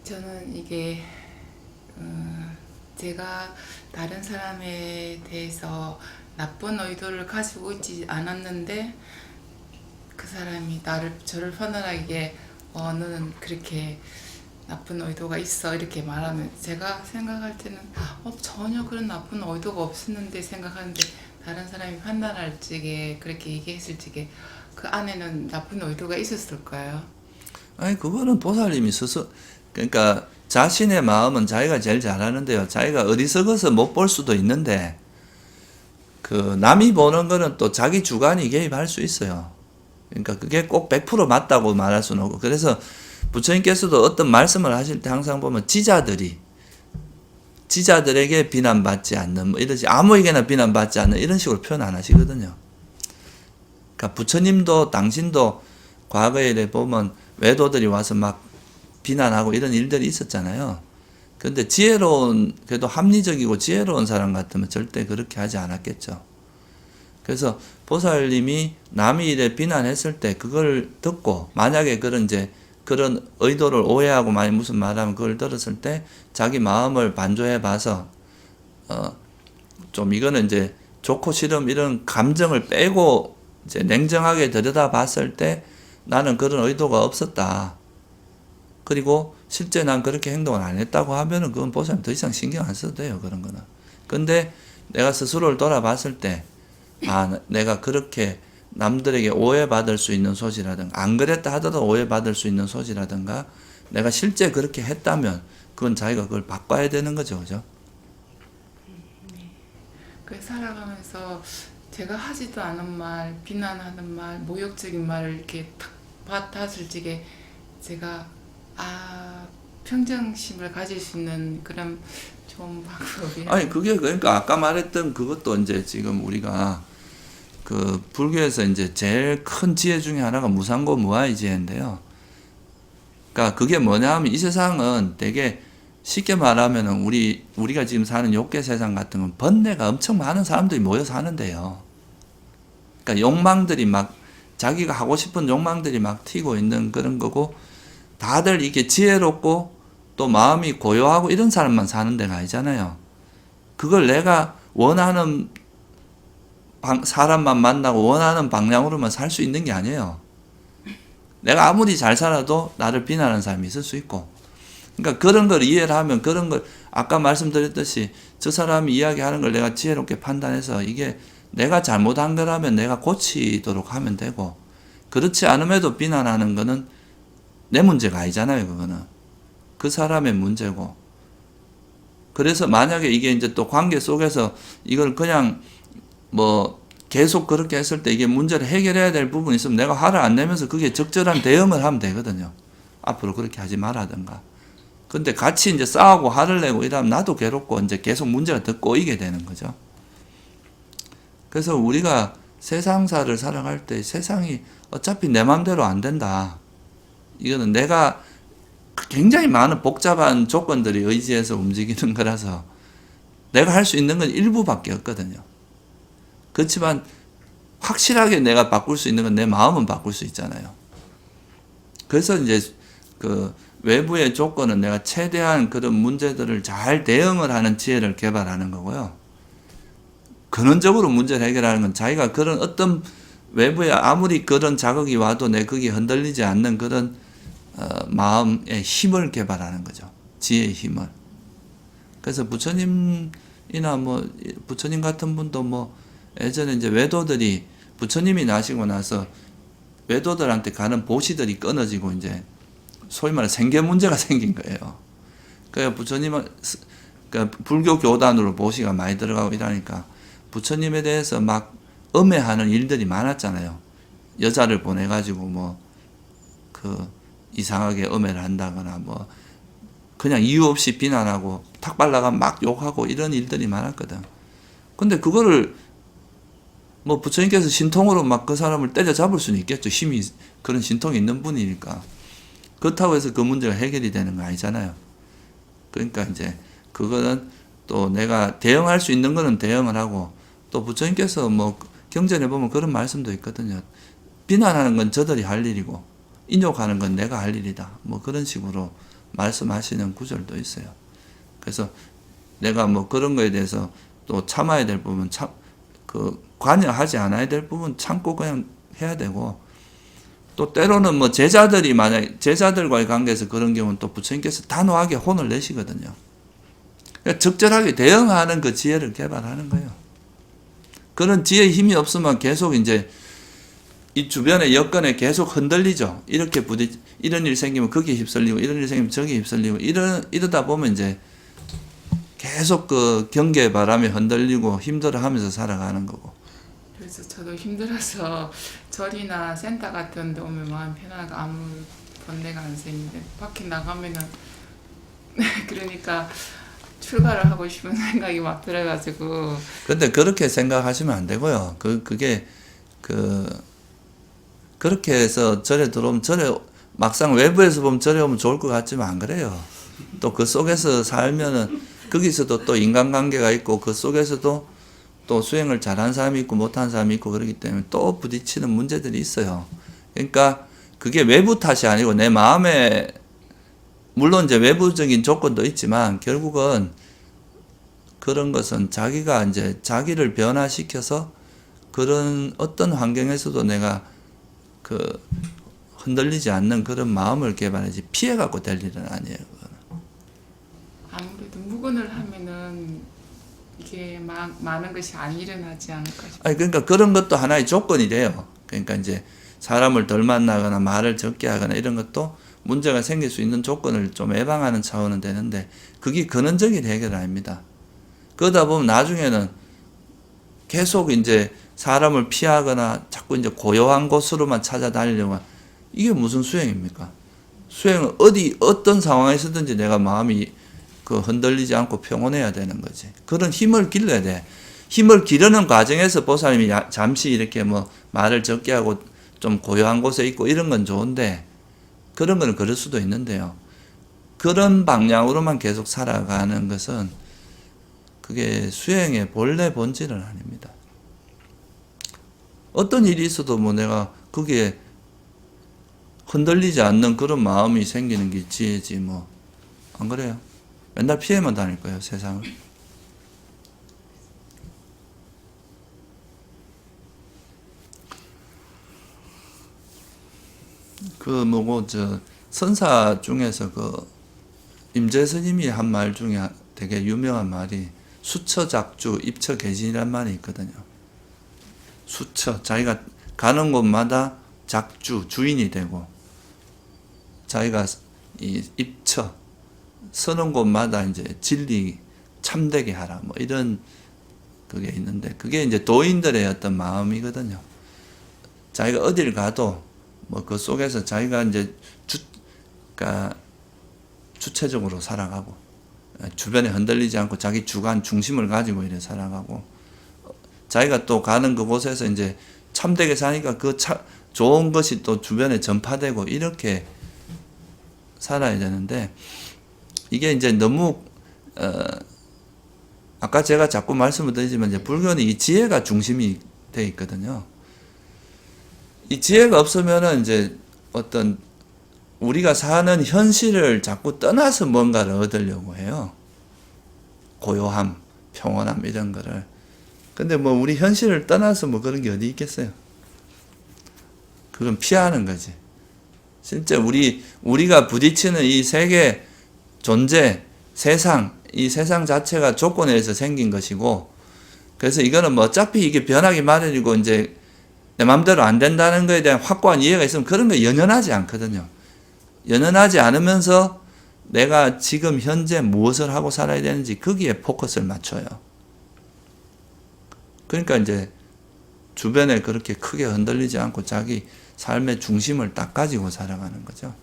저는 이게 제가 다른 사람에 대해서 나쁜 의도를 가지고 있지 않았는데 그 사람이 저를 편안하게 너는 그렇게 나쁜 의도가 있어 이렇게 말하면 제가 생각할 때는 전혀 그런 나쁜 의도가 없었는데 생각하는데 다른 사람이 판단할 적에 그렇게 얘기했을 적에 그 안에는 나쁜 의도가 있었을까요? 아니, 그거는 보살님이 스스로, 그러니까 자신의 마음은 자기가 제일 잘 아는데요. 자기가 어리석어서 못 볼 수도 있는데, 남이 보는 거는 또 자기 주관이 개입할 수 있어요. 그러니까 그게 꼭 100% 맞다고 말할 수는 없고. 그래서 부처님께서도 어떤 말씀을 하실 때 항상 보면 지자들에게 비난받지 않는, 뭐 이러지, 아무에게나 비난받지 않는 이런 식으로 표현 안 하시거든요. 그러니까 부처님도 당신도 과거에 이래 보면 외도들이 와서 막 비난하고 이런 일들이 있었잖아요. 근데 그래도 합리적이고 지혜로운 사람 같으면 절대 그렇게 하지 않았겠죠. 그래서 보살님이 남이 이래 비난했을 때 그걸 듣고 만약에 그런 의도를 오해하고 많이 무슨 말하면 그걸 들었을 때 자기 마음을 반조해 봐서 좀 이거는 이제 좋고 싫음 이런 감정을 빼고 이제 냉정하게 들여다 봤을 때 나는 그런 의도가 없었다. 그리고 실제 난 그렇게 행동을 안 했다고 하면은 그건 보살님 더 이상 신경 안 써도 돼요. 그런 거는. 근데 내가 스스로를 돌아봤을 때 내가 그렇게 남들에게 오해받을 수 있는 소지라든가 안 그랬다 하더라도 오해받을 수 있는 소지라든가 내가 실제 그렇게 했다면 그건 자기가 그걸 바꿔야 되는 거죠. 그죠? 그 살아가면서 제가 하지도 않은 말, 비난하는 말, 모욕적인 말을 이렇게 탁 받았을 적에 제가 평정심을 가질 수 있는 그런 좋은 방법이에요. 아니, 그게 그러니까 아까 말했던 그것도 이제 지금 우리가 불교에서 이제 제일 큰 지혜 중에 하나가 무상고 무아의 지혜인데요. 그러니까 그게 뭐냐 하면 이 세상은 되게 쉽게 말하면은 우리가 지금 사는 욕계 세상 같은 건 번뇌가 엄청 많은 사람들이 모여 사는데요. 그러니까 욕망들이 막 자기가 하고 싶은 욕망들이 막 튀고 있는 그런 거고 다들 이게 지혜롭고 또 마음이 고요하고 이런 사람만 사는 데가 아니잖아요. 그걸 내가 원하는 사람만 만나고 원하는 방향으로만 살 수 있는 게 아니에요. 내가 아무리 잘 살아도 나를 비난하는 사람이 있을 수 있고. 그러니까 그런 걸 이해를 하면 그런 걸 아까 말씀드렸듯이 저 사람이 이야기하는 걸 내가 지혜롭게 판단해서 이게 내가 잘못한 거라면 내가 고치도록 하면 되고 그렇지 않음에도 비난하는 거는 내 문제가 아니잖아요. 그거는. 그 사람의 문제고. 그래서 만약에 이게 이제 또 관계 속에서 이걸 그냥 뭐 계속 그렇게 했을 때 이게 문제를 해결해야 될 부분이 있으면 내가 화를 안 내면서 그게 적절한 대응을 하면 되거든요. 앞으로 그렇게 하지 말라든가. 근데 같이 이제 싸우고 화를 내고 이러면 나도 괴롭고 이제 계속 문제가 더 꼬이게 되는 거죠. 그래서 우리가 세상사를 살아갈 때 세상이 어차피 내 맘대로 안 된다. 이거는 내가 굉장히 많은 복잡한 조건들이 의지해서 움직이는 거라서 내가 할 수 있는 건 일부밖에 없거든요. 그렇지만 확실하게 내가 바꿀 수 있는 건 내 마음은 바꿀 수 있잖아요. 그래서 이제 외부의 조건은 내가 최대한 그런 문제들을 잘 대응을 하는 지혜를 개발하는 거고요. 근원적으로 문제를 해결하는 건 자기가 그런 어떤 외부에 아무리 그런 자극이 와도 내 거기에 흔들리지 않는 그런 마음의 힘을 개발하는 거죠. 지혜의 힘을. 그래서 부처님이나 부처님 같은 분도 예전에 이제 외도들이 부처님이 나시고 나서 외도들한테 가는 보시들이 끊어지고 이제 소위 말해 생계 문제가 생긴 거예요. 그래서 부처님은 불교 교단으로 보시가 많이 들어가고 이러니까 부처님에 대해서 막 음해하는 일들이 많았잖아요. 여자를 보내가지고 이상하게 음해를 한다거나 그냥 이유 없이 비난하고 탁 발라가 막 욕하고 이런 일들이 많았거든. 근데 그거를 부처님께서 신통으로 막 그 사람을 때려잡을 수는 있겠죠. 힘이 그런 신통이 있는 분이니까. 그렇다고 해서 그 문제가 해결이 되는 거 아니잖아요. 그러니까 이제 그거는 또 내가 대응할 수 있는 거는 대응을 하고 또 부처님께서 경전에 보면 그런 말씀도 있거든요. 비난하는 건 저들이 할 일이고 인욕하는 건 내가 할 일이다. 그런 식으로 말씀하시는 구절도 있어요. 그래서 내가 뭐 그런 거에 대해서 또 참아야 될 부분 관여하지 않아야 될 부분 참고 그냥 해야 되고, 또 때로는 뭐 제자들이 만약 제자들과의 관계에서 그런 경우는 또 부처님께서 단호하게 혼을 내시거든요. 그러니까 적절하게 대응하는 그 지혜를 개발하는 거예요. 그런 지혜의 힘이 없으면 계속 이제 이 주변의 여건에 계속 흔들리죠. 이렇게 이런 일 생기면 거기에 휩쓸리고, 이런 일 생기면 저기에 휩쓸리고, 이러다 보면 이제 계속 그 경계의 바람에 흔들리고 힘들어 하면서 살아가는 거고. 그래서 저도 힘들어서 절이나 센터 같은 데 오면 마음 편하고 아무 번뇌가 안 생기는데 밖에 나가면은 그러니까 출가를 하고 싶은 생각이 막 들어가지고. 근데 그렇게 생각하시면 안 되고요. 그렇게 해서 절에 들어오면 막상 외부에서 보면 절에 오면 좋을 것 같지만 안 그래요. 또 그 속에서 살면은 거기서도 또 인간관계가 있고, 그 속에서도 또 수행을 잘한 사람이 있고 못한 사람이 있고 그러기 때문에 또 부딪히는 문제들이 있어요. 그러니까 그게 외부 탓이 아니고 내 마음에, 물론 이제 외부적인 조건도 있지만 결국은 그런 것은 자기가 이제 자기를 변화시켜서 그런 어떤 환경에서도 내가 흔들리지 않는 그런 마음을 개발하지 피해갖고 될 일은 아니에요. 그거는. 아무래도 무근을 하면은 이게 많은 것이 안 일어나지 않을까 싶어요. 아니, 그러니까 그런 것도 하나의 조건이 돼요. 그러니까 이제 사람을 덜 만나거나 말을 적게 하거나 이런 것도 문제가 생길 수 있는 조건을 좀 예방하는 차원은 되는데, 그게 근원적인 해결 아닙니다. 그러다 보면 나중에는 계속 이제 사람을 피하거나 자꾸 이제 고요한 곳으로만 찾아다니려고, 이게 무슨 수행입니까? 수행은 어떤 상황에서든지 내가 마음이 흔들리지 않고 평온해야 되는 거지. 그런 힘을 길러야 돼. 힘을 기르는 과정에서 보살님이 잠시 이렇게 뭐 말을 적게 하고 좀 고요한 곳에 있고 이런 건 좋은데, 그런 건 그럴 수도 있는데요. 그런 방향으로만 계속 살아가는 것은 그게 수행의 본래 본질은 아닙니다. 어떤 일이 있어도 뭐 내가 거기에 흔들리지 않는 그런 마음이 생기는 게 지혜지 뭐. 안 그래요? 맨날 피해만 다닐 거예요, 세상을. 선사 중에서 임재 스님이 한 말 중에 되게 유명한 말이 수처작주 입처개진이란 말이 있거든요. 수처, 자기가 가는 곳마다 작주, 주인이 되고, 자기가 이 입처, 서는 곳마다 이제 진리 참되게 하라, 뭐 이런 그게 있는데, 그게 이제 도인들의 어떤 마음이거든요. 자기가 어딜 가도 뭐 그 속에서 자기가 이제 주체적으로 살아가고, 주변에 흔들리지 않고 자기 주관 중심을 가지고 이래 살아가고, 자기가 또 가는 그곳에서 이제 참되게 사니까 좋은 것이 또 주변에 전파되고 이렇게 살아야 되는데, 이게 이제 너무 아까 제가 자꾸 말씀을 드리지만 이제 불교는 이 지혜가 중심이 돼 있거든요. 이 지혜가 없으면은 이제 어떤 우리가 사는 현실을 자꾸 떠나서 뭔가를 얻으려고 해요. 고요함, 평온함 이런 거를. 근데 뭐 우리 현실을 떠나서 뭐 그런 게 어디 있겠어요? 그건 피하는 거지. 진짜 우리가 부딪히는 이 세계 존재, 이 세상 자체가 조건에 의해서 생긴 것이고, 그래서 이거는 뭐 어차피 이게 변하기 마련이고 이제 내 마음대로 안 된다는 거에 대한 확고한 이해가 있으면 그런 거 연연하지 않거든요. 연연하지 않으면서 내가 지금 현재 무엇을 하고 살아야 되는지 거기에 포커스를 맞춰요. 그러니까 이제 주변에 그렇게 크게 흔들리지 않고 자기 삶의 중심을 딱 가지고 살아가는 거죠.